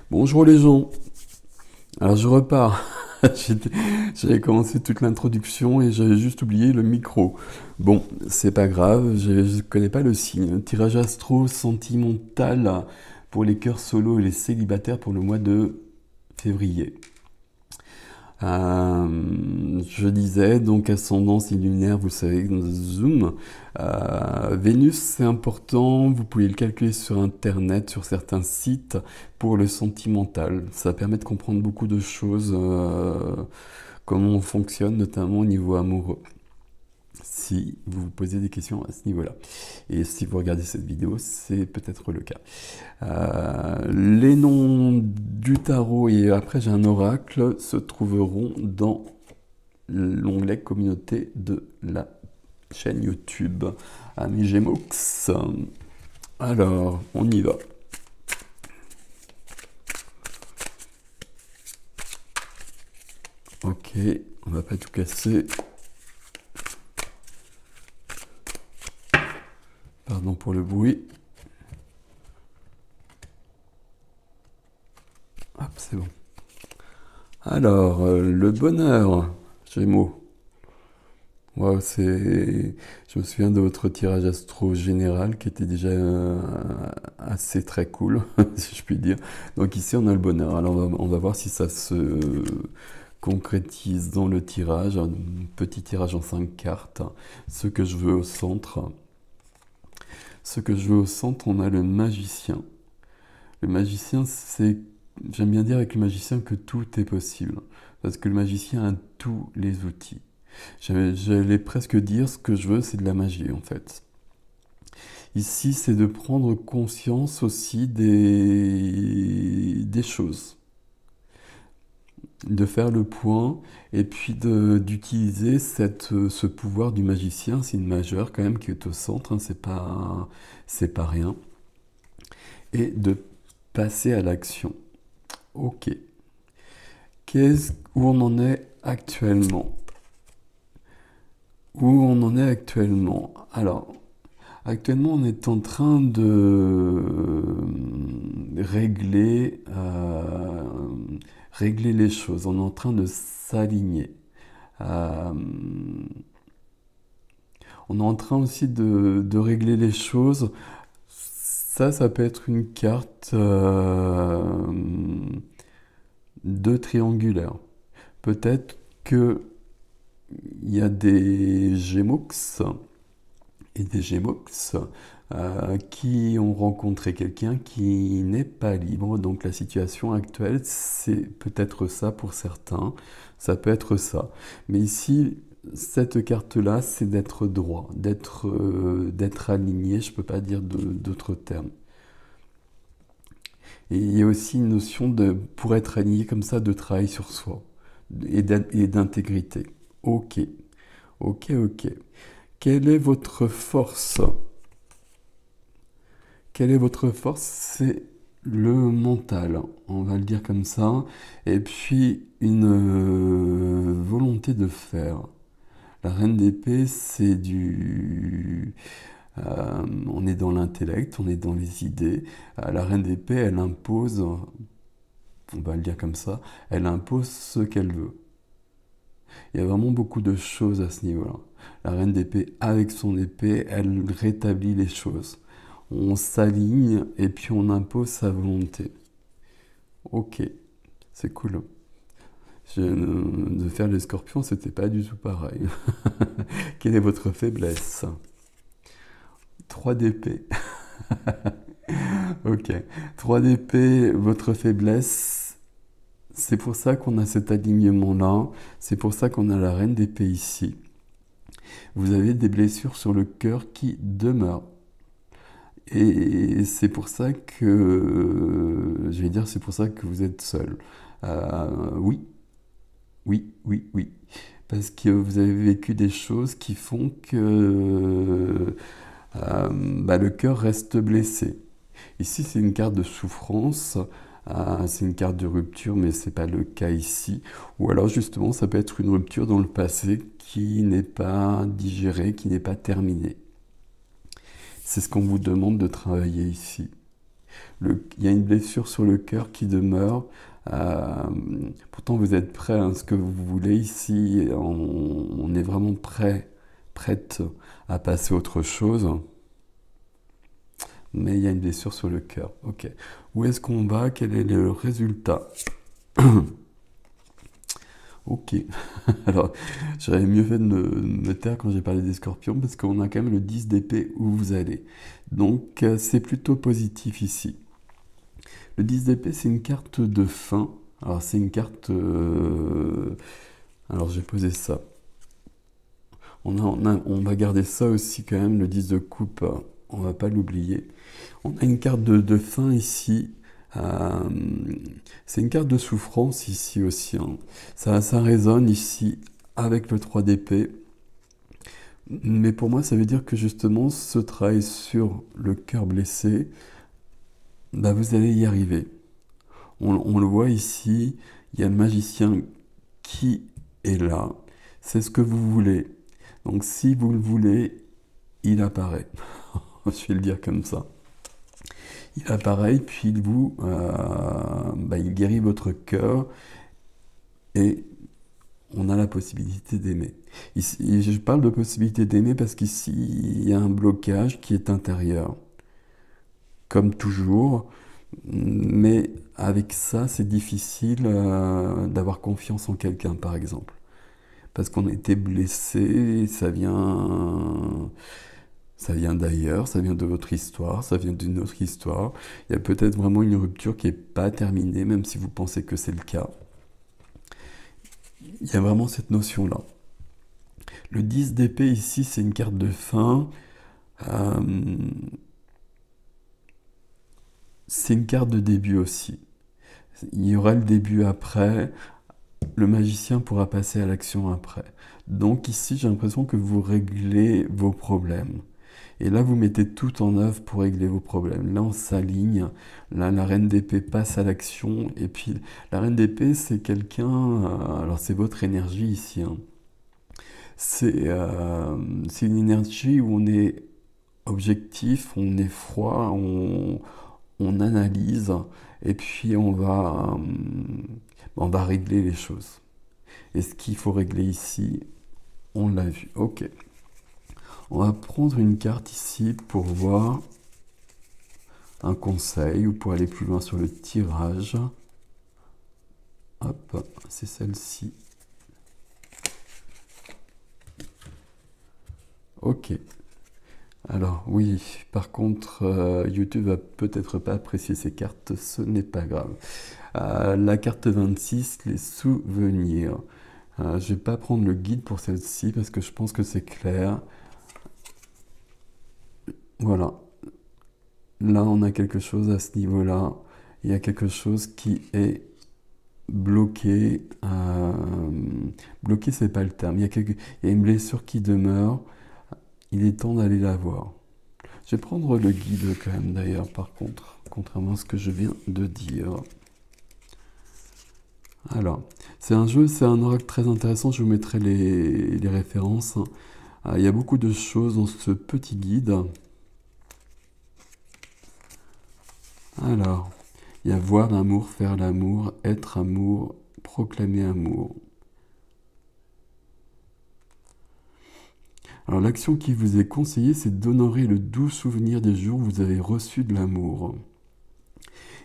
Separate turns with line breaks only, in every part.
Bonjour les gens. Alors je repars. J'avais commencé toute l'introduction et j'avais juste oublié le micro. Bon, c'est pas grave, je connais pas le signe. Tirage astro sentimental pour les cœurs solos et les célibataires pour le mois de février. Je disais, donc ascendant signe lunaire, vous savez, dans Zoom. Vénus, c'est important, vous pouvez le calculer sur Internet, sur certains sites, pour le sentimental. Ça permet de comprendre beaucoup de choses, comment on fonctionne, notamment au niveau amoureux. Si vous vous posez des questions à ce niveau-là. Et si vous regardez cette vidéo, c'est peut-être le cas. Les noms du tarot et après j'ai un oracle se trouveront dans l'onglet communauté de la chaîne YouTube Ami Gemox. Alors, on y va. Ok, on va pas tout casser. Pardon pour le bruit. Hop, c'est bon. Alors, le bonheur, Gémeaux. Wow, je me souviens de votre tirage astro général qui était déjà assez très cool, si je puis dire. Donc ici, on a le bonheur. Alors, on va voir si ça se concrétise dans le tirage. Un petit tirage en 5 cartes. Ce que je veux au centre. Ce que je veux au centre, on a le magicien. Le magicien, j'aime bien dire avec le magicien que tout est possible. Parce que le magicien a tous les outils. J'allais presque dire ce que je veux, c'est de la magie en fait. Ici, c'est de prendre conscience aussi des choses. De faire le point et puis d'utiliser ce pouvoir du magicien, c'est une majeure quand même qui est au centre, hein, c'est pas rien. Et de passer à l'action. Ok. Où on en est actuellement? Où on en est actuellement? Alors, actuellement, on est en train de régler les choses. On est en train de s'aligner. Euh, on est en train aussi de régler les choses. Ça peut être une carte de triangulaire. Peut-être que il y a des Gémeaux et des Gémeaux qui ont rencontré quelqu'un qui n'est pas libre. Donc la situation actuelle, c'est peut-être ça pour certains, ça peut être ça. Mais ici, cette carte-là, c'est d'être droit, d'être aligné, je ne peux pas dire d'autres termes. Et il y a aussi une notion pour être aligné comme ça, de travail sur soi et d'intégrité. Ok, ok. Quelle est votre force? Quelle est votre force? C'est le mental, on va le dire comme ça. Et puis une volonté de faire. La reine d'épée, on est dans l'intellect, on est dans les idées. La reine d'épée, elle impose, on va le dire comme ça, elle impose ce qu'elle veut. Il y a vraiment beaucoup de choses à ce niveau-là. La reine d'épée, avec son épée, elle rétablit les choses. On s'aligne et puis on impose sa volonté. Ok, c'est cool. De faire les scorpions, c'était pas du tout pareil. Quelle est votre faiblesse? 3 d'épée. Ok. 3 d'épée, votre faiblesse. C'est pour ça qu'on a cet alignement-là. C'est pour ça qu'on a la reine d'épée ici. Vous avez des blessures sur le cœur qui demeurent. Et c'est pour ça c'est pour ça que vous êtes seul. Oui, oui. Parce que vous avez vécu des choses qui font que le cœur reste blessé. Ici, c'est une carte de souffrance, c'est une carte de rupture, mais c'est pas le cas ici. Ou alors, justement, ça peut être une rupture dans le passé qui n'est pas digérée, qui n'est pas terminée. C'est ce qu'on vous demande de travailler ici. Il y a une blessure sur le cœur qui demeure. Euh, Pourtant, vous êtes prêt à ce que vous voulez ici. On est vraiment prête à passer à autre chose. Mais il y a une blessure sur le cœur. Ok. Où est-ce qu'on va? Quel est le résultat? Ok. Alors, j'aurais mieux fait de me taire quand j'ai parlé des scorpions parce qu'on a quand même le 10 d'épée où vous allez. Donc, c'est plutôt positif ici. Le 10 d'épée, c'est une carte de fin. Alors, c'est une carte... Alors, j'ai posé ça. On va garder ça aussi quand même, le 10 de coupe. On va pas l'oublier. On a une carte de fin ici. Euh, c'est une carte de souffrance ici aussi, hein. Ça résonne ici avec le 3 d'épée. Mais pour moi, ça veut dire que justement, ce travail sur le cœur blessé, bah, vous allez y arriver. On le voit ici, il y a le magicien qui est là. C'est ce que vous voulez. Donc si vous le voulez, il apparaît. Je vais le dire comme ça. Il apparaît, puis il guérit votre cœur et on a la possibilité d'aimer. Ici, je parle de possibilité d'aimer parce qu'ici, il y a un blocage qui est intérieur, comme toujours. Mais avec ça, c'est difficile d'avoir confiance en quelqu'un, par exemple. Parce qu'on a été blessé, ça vient d'ailleurs, ça vient de votre histoire, ça vient d'une autre histoire. Il y a peut-être vraiment une rupture qui n'est pas terminée, même si vous pensez que c'est le cas. Il y a vraiment cette notion-là. Le 10 d'épée ici, c'est une carte de fin. Euh, c'est une carte de début aussi. Il y aura le début après. Le magicien pourra passer à l'action après. Donc ici, j'ai l'impression que vous réglez vos problèmes. Et là, vous mettez tout en œuvre pour régler vos problèmes. Là, on s'aligne. Là, la reine d'épée passe à l'action. Et puis, la reine d'épée, c'est quelqu'un... alors, c'est votre énergie ici, hein. C'est une énergie où on est objectif, on est froid, on analyse. Et puis, on va régler les choses. Et ce qu'il faut régler ici, on l'a vu. Ok. On va prendre une carte ici pour voir un conseil ou pour aller plus loin sur le tirage. Hop, c'est celle-ci. Ok. Alors oui, par contre, YouTube va peut-être pas apprécier ces cartes, ce n'est pas grave. La carte 26, les souvenirs. Je vais pas prendre le guide pour celle-ci parce que je pense que c'est clair. Voilà. Là, on a quelque chose à ce niveau-là. Il y a quelque chose qui est bloqué. Bloqué, c'est pas le terme. Il y a une blessure qui demeure. Il est temps d'aller la voir. Je vais prendre le guide quand même d'ailleurs, par contre, contrairement à ce que je viens de dire. Alors, c'est un oracle très intéressant. Je vous mettrai les références. Il y a beaucoup de choses dans ce petit guide. Alors, il y a voir l'amour, faire l'amour, être amour, proclamer amour. Alors, l'action qui vous est conseillée, c'est d'honorer le doux souvenir des jours où vous avez reçu de l'amour.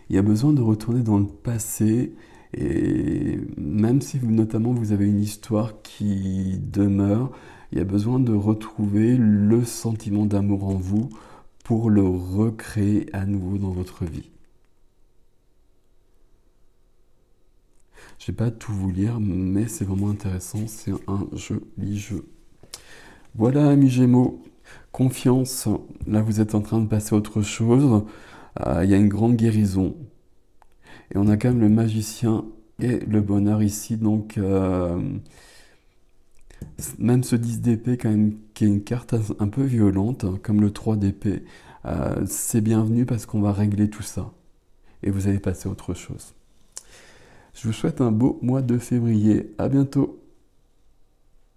Il y a besoin de retourner dans le passé, et même si notamment vous avez une histoire qui demeure, il y a besoin de retrouver le sentiment d'amour en vous pour le recréer à nouveau dans votre vie. Je ne vais pas tout vous lire, mais c'est vraiment intéressant, c'est un joli jeu. Voilà, amis Gémeaux, confiance, là vous êtes en train de passer à autre chose, il y a une grande guérison. Et on a quand même le magicien et le bonheur ici, donc même ce 10 d'épée quand même, qui est une carte un peu violente, comme le 3 d'épée, c'est bienvenu parce qu'on va régler tout ça. Et vous allez passer à autre chose. Je vous souhaite un beau mois de février. À bientôt.